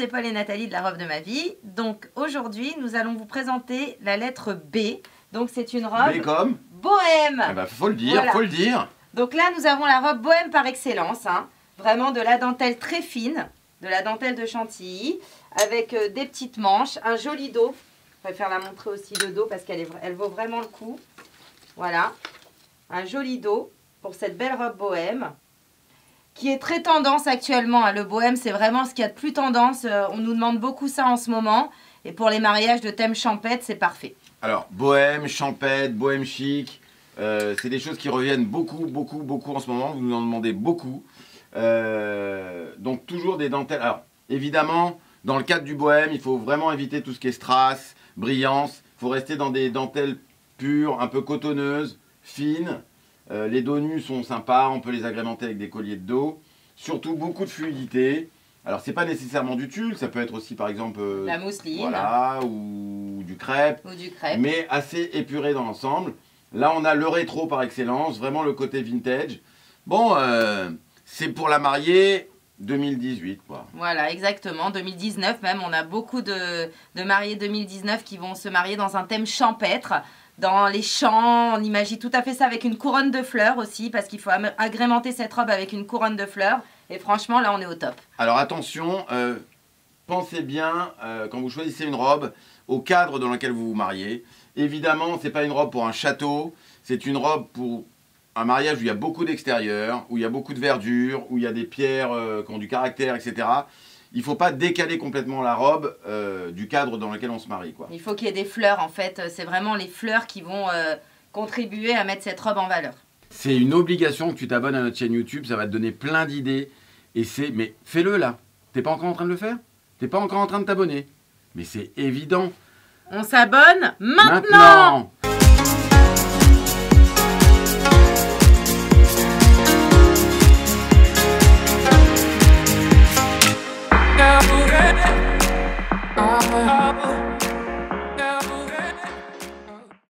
c'est Paul et Nathalie de la robe de ma vie. Donc aujourd'hui, nous allons vous présenter la lettre B. Donc c'est une robe B comme bohème. Eh ben, faut le dire, Voilà. faut le dire. Donc là, nous avons la robe bohème par excellence. Hein. Vraiment de la dentelle très fine, de la dentelle de Chantilly, avec des petites manches, un joli dos. Je préfère la montrer aussi le dos parce elle vaut vraiment le coup. Voilà, un joli dos pour cette belle robe bohème. Qui est très tendance actuellement. Hein. Le bohème, c'est vraiment ce qu'il y a de plus tendance. On nous demande beaucoup ça en ce moment. Et pour les mariages de thème champêtre, c'est parfait. Alors, bohème, champêtre, bohème chic, c'est des choses qui reviennent beaucoup en ce moment. Vous nous en demandez beaucoup. Donc, toujours des dentelles. Alors, évidemment, dans le cadre du bohème, il faut vraiment éviter tout ce qui est strass, brillance. Il faut rester dans des dentelles pures, un peu cotonneuses, fines. Les dos nus sont sympas, on peut les agrémenter avec des colliers de dos. Surtout beaucoup de fluidité. Alors c'est pas nécessairement du tulle, ça peut être aussi par exemple la mousseline, voilà, ou du crêpe, mais assez épuré dans l'ensemble. Là on a le rétro par excellence, vraiment le côté vintage. Bon, c'est pour la mariée 2018 quoi. Voilà, exactement, 2019 même. On a beaucoup de mariés 2019 qui vont se marier dans un thème champêtre. Dans les champs, on imagine tout à fait ça avec une couronne de fleurs aussi, parce qu'il faut agrémenter cette robe avec une couronne de fleurs. Et franchement, là, on est au top. Alors attention, pensez bien, quand vous choisissez une robe, au cadre dans lequel vous vous mariez. Évidemment, ce n'est pas une robe pour un château, c'est une robe pour un mariage où il y a beaucoup d'extérieur, où il y a beaucoup de verdure, où il y a des pierres qui ont du caractère, etc. Il ne faut pas décaler complètement la robe du cadre dans lequel on se marie, quoi. Il faut qu'il y ait des fleurs, en fait. C'est vraiment les fleurs qui vont contribuer à mettre cette robe en valeur. C'est une obligation que tu t'abonnes à notre chaîne YouTube. Ça va te donner plein d'idées. Mais fais-le là. T'es pas encore en train de le faire? T'es pas encore en train de t'abonner? Mais c'est évident. On s'abonne maintenant.